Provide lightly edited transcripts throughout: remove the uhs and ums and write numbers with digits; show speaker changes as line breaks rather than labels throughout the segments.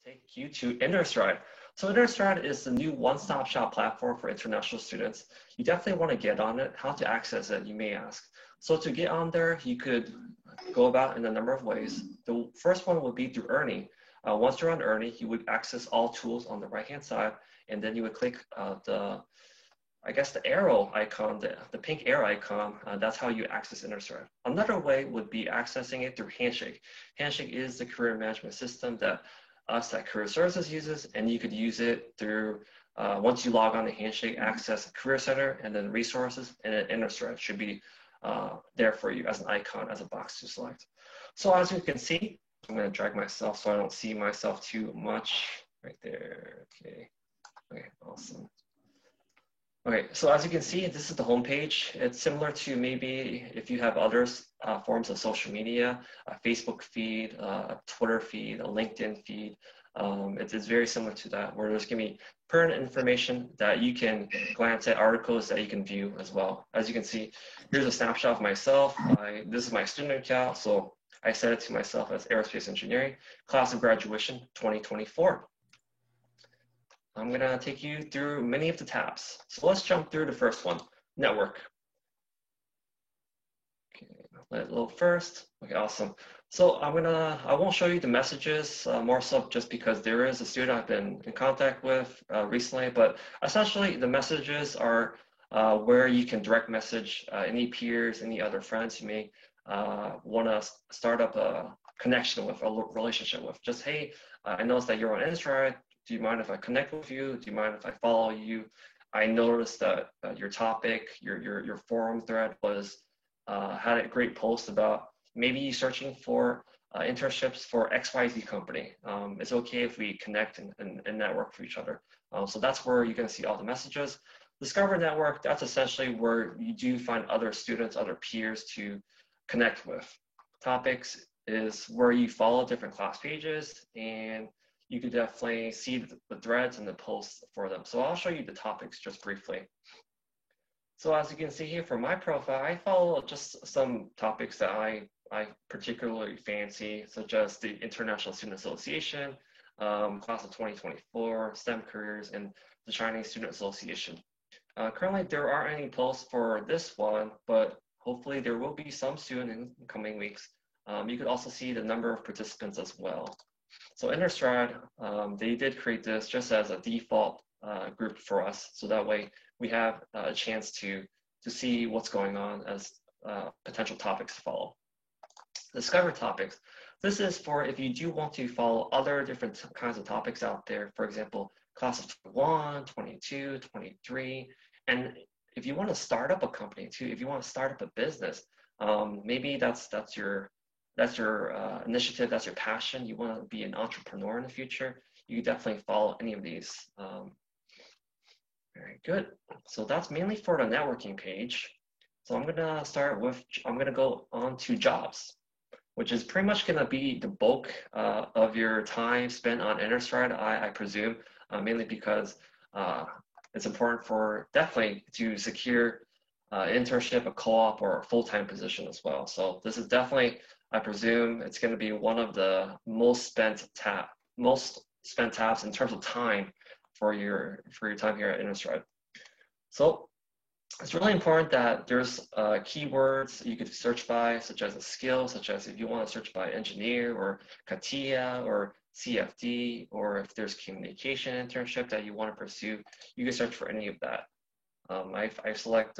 take you to InterStride. So InterStride is the new one-stop shop platform for international students. You definitely want to get on it. How to access it, you may ask. So to get on there, you could go about in a number of ways. The first one would be through Earning. Once you're on Earning, you would access all tools on the right-hand side, and then you would click the arrow icon, the pink arrow icon. That's how you access InterStride. Another way would be accessing it through Handshake. Handshake is the career management system that us at Career Services uses, and you could use it through, once you log on to Handshake, access Career Center and then resources, and then InterStride should be there for you as an icon, as a box to select. So as you can see, I'm going to drag myself so I don't see myself too much right there. Okay, awesome. Okay, so as you can see, this is the home page. It's similar to maybe if you have other forms of social media, a Facebook feed, a Twitter feed, a LinkedIn feed. It's very similar to that, where there's going to be pertinent information that you can glance at, articles that you can view as well. As you can see, here's a snapshot of myself. This is my student account, so I set it to myself as Aerospace Engineering, class of graduation 2024. I'm going to take you through many of the tabs. So let's jump through the first one, network. Okay, let it load first. Okay, awesome. So I won't show you the messages, more so just because there is a student I've been in contact with recently, but essentially the messages are where you can direct message any peers, any other friends you may want to start up a connection with, a relationship with. Just, hey, I noticed that you're on InterStride. Do you mind if I connect with you? Do you mind if I follow you? I noticed that your topic, your forum thread was had a great post about maybe you searching for internships for XYZ company. It's okay if we connect and network for each other. So that's where you're going to see all the messages. Discover Network, that's essentially where you do find other students, other peers to connect with. Topics is where you follow different class pages, and you could definitely see the threads and the posts for them. So I'll show you the topics just briefly. So as you can see here for my profile, I follow just some topics that I particularly fancy, such as the International Student Association, class of 2024, STEM careers, and the Chinese Student Association. Currently, there aren't any posts for this one, but hopefully there will be some soon in coming weeks. You could also see the number of participants as well. So InterStride, they did create this just as a default group for us. So that way we have a chance to see what's going on as potential topics to follow. Discover topics. This is for if you do want to follow other different kinds of topics out there. For example, class of 21, 22, 23. And if you want to start up a company too, if you want to start up a business, maybe that's your initiative, that's your passion, you want to be an entrepreneur in the future, you definitely follow any of these. Very good. So that's mainly for the networking page. So I'm going to go on to jobs, which is pretty much going to be the bulk of your time spent on InterStride, I presume, mainly because it's important for definitely to secure internship, a co-op, or a full-time position as well. So this is definitely, I presume, it's going to be one of the most spent tabs in terms of time for your time here at InterStride. So it's really important that there's keywords you could search by, such as a skill, such as if you want to search by engineer or CATIA or CFD, or if there's communication internship that you want to pursue, you can search for any of that. I select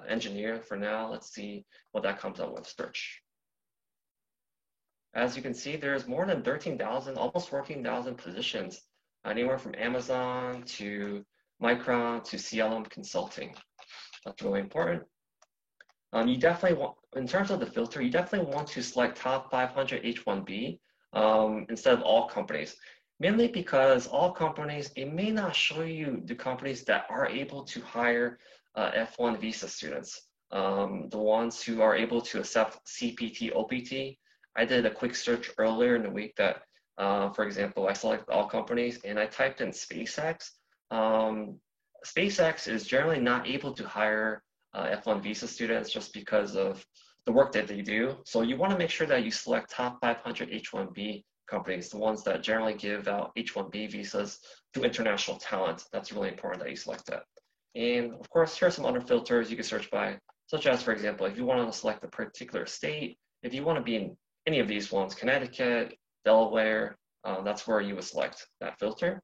engineer for now. Let's see what that comes up with search. As you can see, there's more than 13,000, almost 14,000 positions, anywhere from Amazon to Micron to CLM Consulting. That's really important. You definitely want, in terms of the filter, you definitely want to select top 500 H1B instead of all companies. Mainly because all companies, it may not show you the companies that are able to hire F1 visa students. The ones who are able to accept CPT, OPT. I did a quick search earlier in the week that, for example, I selected all companies and I typed in SpaceX. SpaceX is generally not able to hire F1 visa students just because of the work that they do. So you want to make sure that you select top 500 H1B companies, the ones that generally give out H-1B visas to international talent. That's really important that you select that. And of course, here are some other filters you can search by, such as, for example, if you want to select a particular state, if you want to be in any of these ones, Connecticut, Delaware, that's where you would select that filter.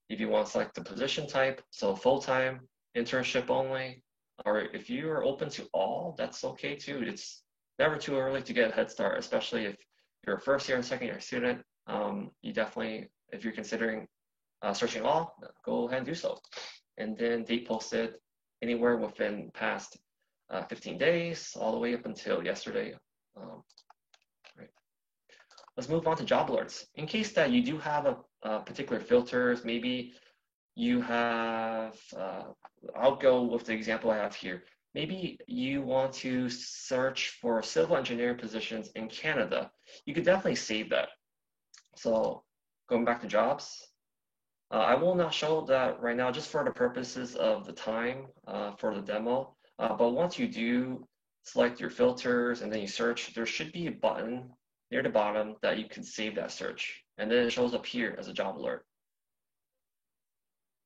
If you want to select the position type, so full-time, internship only, or if you are open to all, that's okay too. It's never too early to get a head start, especially if you're a first year and second year student. You definitely, if you're considering searching all, go ahead and do so. And then date posted anywhere within past 15 days, all the way up until yesterday. Right. Let's move on to job alerts. In case that you do have a particular filters, maybe you have, I'll go with the example I have here. Maybe you want to search for civil engineering positions in Canada. You could definitely save that. So going back to jobs, I will not show that right now just for the purposes of the time for the demo. But once you do select your filters and then you search, there should be a button near the bottom that you can save that search. And then it shows up here as a job alert.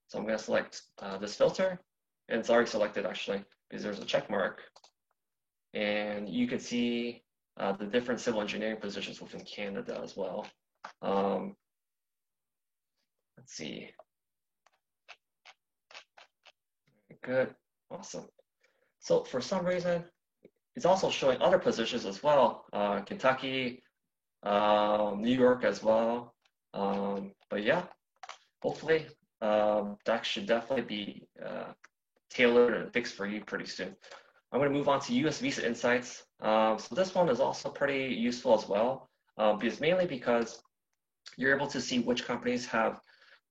So I'm going to select this filter, and it's already selected actually because there's a check mark. And you can see the different civil engineering positions within Canada as well. Let's see. Good, awesome. So for some reason, it's also showing other positions as well, Kentucky, New York as well. But yeah, hopefully that should definitely be tailored and fixed for you pretty soon. I'm going to move on to US Visa Insights. So this one is also pretty useful as well, mainly because you're able to see which companies have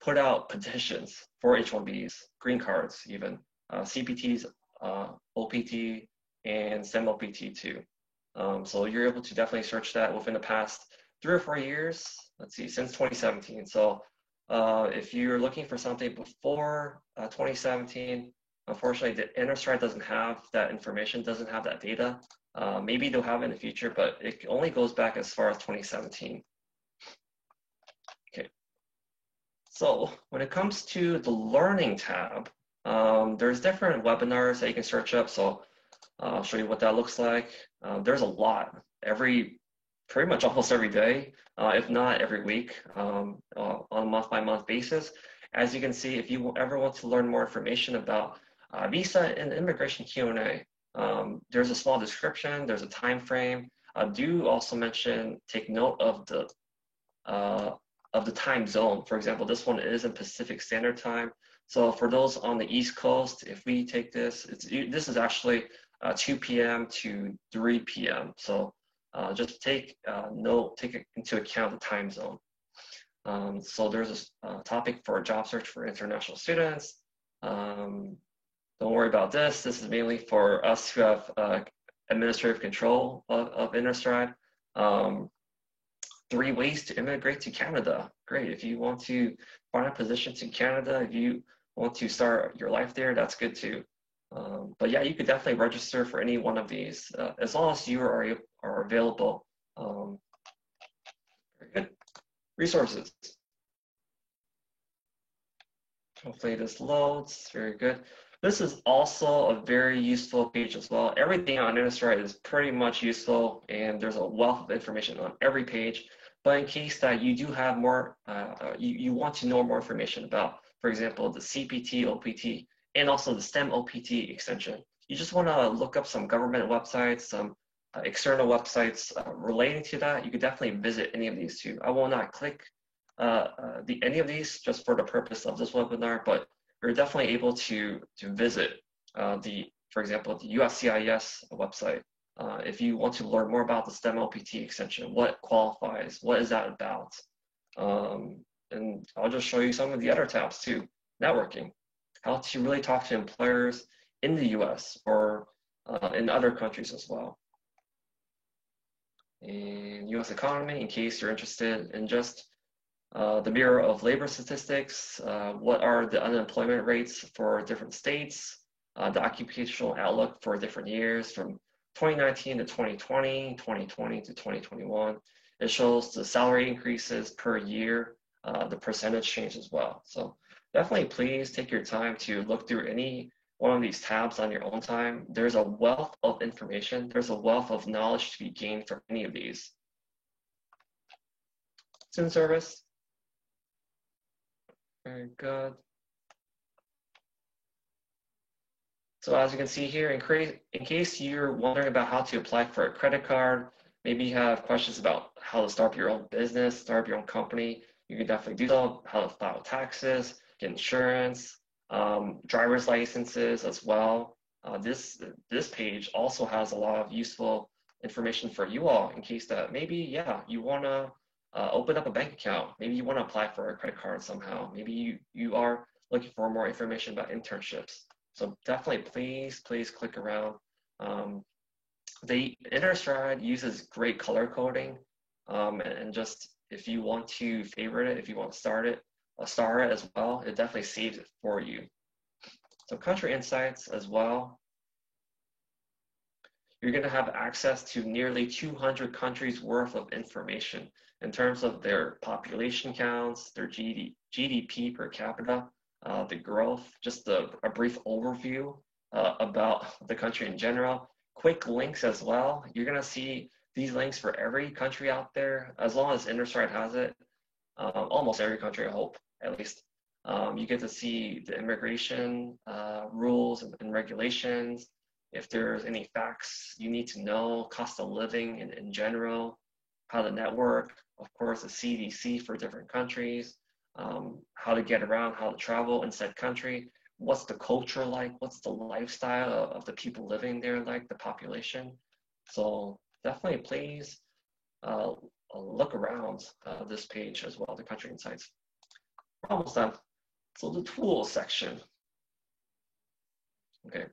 put out petitions for H-1Bs, green cards even, CPTs, OPT, and STEM OPT too. So you're able to definitely search that within the past 3 or 4 years, let's see, since 2017. So if you're looking for something before 2017, unfortunately, the InterStride doesn't have that information, doesn't have that data. Maybe they'll have it in the future, but it only goes back as far as 2017. Okay. So when it comes to the Learning tab, there's different webinars that you can search up. So I'll show you what that looks like. There's a lot, pretty much almost every day, if not every week, on a month-by-month basis. As you can see, if you ever want to learn more information about visa and immigration Q&A, there's a small description, there's a time frame. Do also take note of the time zone. For example, this one is in Pacific Standard Time. So for those on the East Coast, if we take this, this is actually 2 p.m. to 3 p.m. So just take into account the time zone. So there's a topic for a job search for international students. Don't worry about this. This is mainly for us who have administrative control of InterStride. 3 ways to immigrate to Canada. Great. If you want to find a position in Canada, if you want to start your life there, that's good too. But yeah, you could definitely register for any one of these as long as you are available. Very good. Resources. Hopefully this loads. Very good. This is also a very useful page as well. Everything on InterStride is pretty much useful, and there's a wealth of information on every page. But in case that you do have more, you want to know more information about, for example, the CPT, OPT, and also the STEM OPT extension, you just want to look up some government websites, some external websites relating to that, you could definitely visit any of these too. I will not click any of these just for the purpose of this webinar, but you're definitely able to visit for example, the USCIS website. If you want to learn more about the STEM OPT extension, what qualifies, what is that about? And I'll just show you some of the other tabs too. Networking, how to really talk to employers in the US or in other countries as well. And US economy, in case you're interested in just the Bureau of Labor Statistics, what are the unemployment rates for different states, the occupational outlook for different years from 2019 to 2020, 2020 to 2021. It shows the salary increases per year, the percentage change as well. So definitely please take your time to look through any one of these tabs on your own time. There's a wealth of information. There's a wealth of knowledge to be gained from any of these. Student service. Very good. So as you can see here, in case you're wondering about how to apply for a credit card, maybe you have questions about how to start up your own business, start up your own company, you can definitely do so, how to file taxes, get insurance, driver's licenses as well. This page also has a lot of useful information for you all in case that maybe, yeah, you want to open up a bank account. Maybe you want to apply for a credit card somehow. Maybe you are looking for more information about internships. So definitely, please click around. The InterStride uses great color coding, and just if you want to favorite it, if you want to star it as well, it definitely saves it for you. So country insights as well. You're going to have access to nearly 200 countries worth of information in terms of their population counts, their GDP per capita, the growth, just a brief overview about the country in general. Quick links as well. You're going to see these links for every country out there, as long as InterStride has it. Almost every country, I hope, at least. You get to see the immigration rules and regulations. If there's any facts you need to know, cost of living in general, how to network, of course, the CDC for different countries, how to get around, how to travel in said country, what's the culture like, what's the lifestyle of the people living there like, the population. So definitely please look around this page as well, the country insights. We're almost done. So the tools section. Okay,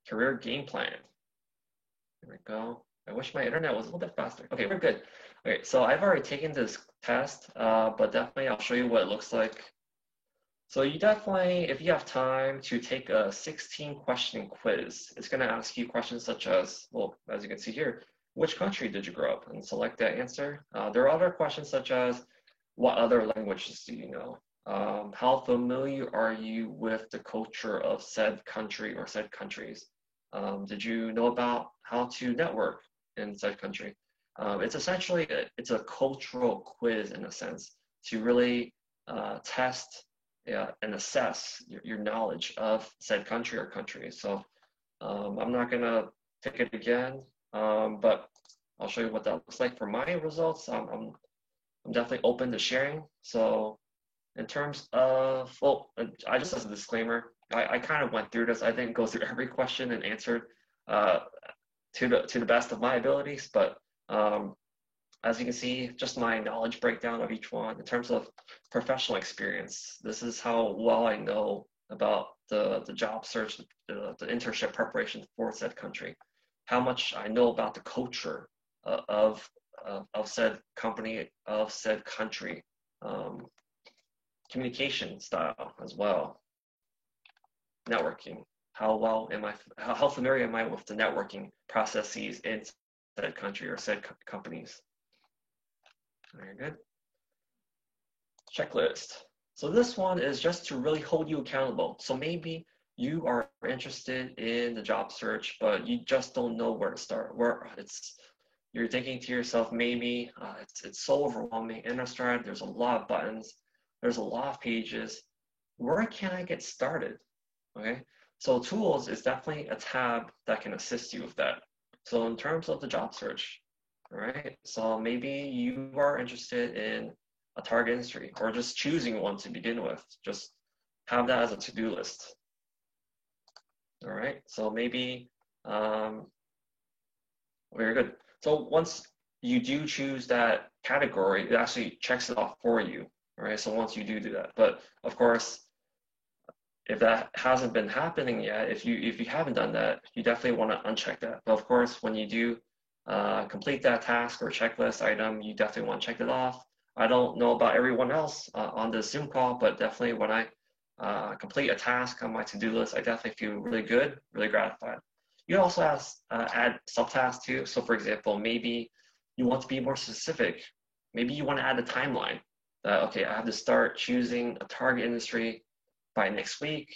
career game plan. There we go. I wish my internet was a little bit faster. Okay, we're good. Okay, so I've already taken this test, but definitely I'll show you what it looks like. So you definitely, if you have time to take a 16-question quiz, it's going to ask you questions such as, well, as you can see here, which country did you grow up? And select that answer. There are other questions such as, what other languages do you know? How familiar are you with the culture of said country or said countries? Did you know about how to network in said country? It's essentially, it's a cultural quiz in a sense to really test and assess your knowledge of said country or countries. So I'm not gonna take it again, but I'll show you what that looks like for my results. I'm definitely open to sharing. So in terms of, well, I just as a disclaimer, I kind of went through this. I didn't go through every question and answered to the best of my abilities, but as you can see, just my knowledge breakdown of each one in terms of professional experience. This is how well I know about the job search, the internship preparation for said country, how much I know about the culture of said company, of said country, communication style as well, networking. How familiar am I with the networking processes in said country or said companies? Very good. Checklist. So this one is just to really hold you accountable. So maybe you are interested in the job search, but you just don't know where to start. You're thinking to yourself, maybe it's so overwhelming. InterStride, there's a lot of buttons, there's a lot of pages. Where can I get started? Okay, so tools is definitely a tab that can assist you with that. So in terms of the job search, all right, so maybe you are interested in a target industry or just choosing one to begin with. Just have that as a to-do list. All right, so maybe, very good. So once you do choose that category, it actually checks it off for you. All right, so once you do that, but of course, if that hasn't been happening yet, if you haven't done that, you definitely want to uncheck that. But of course, when you do complete that task or checklist item, you definitely want to check it off. I don't know about everyone else on the Zoom call, but definitely when I complete a task on my to-do list, I definitely feel really good, really gratified. You also add subtasks too. So for example, maybe you want to be more specific. Maybe you want to add a timeline that, okay, I have to start choosing a target industry by next week,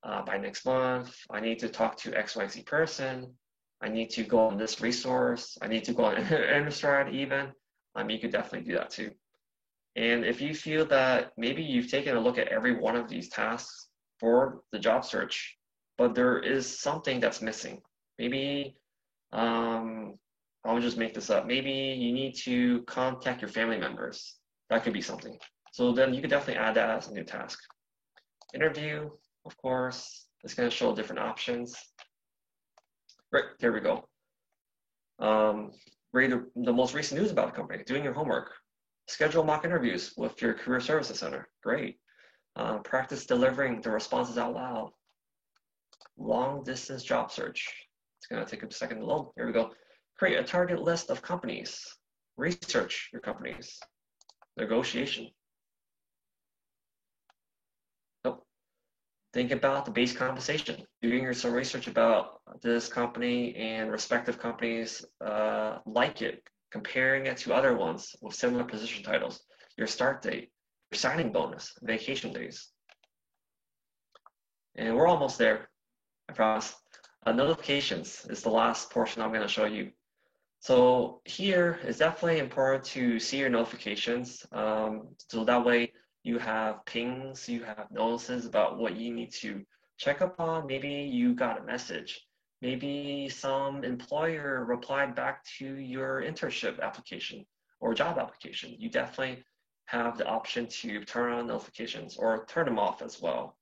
by next month. I need to talk to XYZ person. I need to go on this resource. I need to go on Innistrad even. You could definitely do that too. And if you feel that maybe you've taken a look at every one of these tasks for the job search, but there is something that's missing. Maybe, I'll just make this up. Maybe you need to contact your family members. That could be something. So then you could definitely add that as a new task. Interview, of course, it's going to show different options. Right, here we go. Read the most recent news about the company, doing your homework. Schedule mock interviews with your career services center. Great. Practice delivering the responses out loud. Long distance job search. It's going to take a second to load. Here we go. Create a target list of companies. Research your companies. Negotiation. Nope. Think about the base compensation. Doing some research about this company and respective companies like it. Comparing it to other ones with similar position titles, your start date, your signing bonus, vacation days. And we're almost there, I promise. Notifications is the last portion I'm going to show you. So here it's definitely important to see your notifications. So that way you have pings, you have notices about what you need to check up on. Maybe you got a message. Maybe some employer replied back to your internship application or job application. You definitely have the option to turn on notifications or turn them off as well.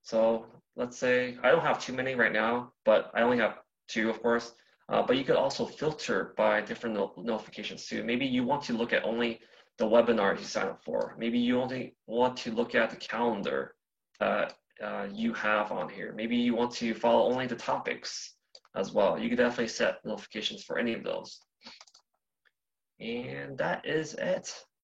So let's say, I don't have too many right now, but I only have 2, of course. But you could also filter by different notifications too. Maybe you want to look at only the webinars you sign up for. Maybe you only want to look at the calendar you have on here. Maybe you want to follow only the topics as well. You could definitely set notifications for any of those. And that is it.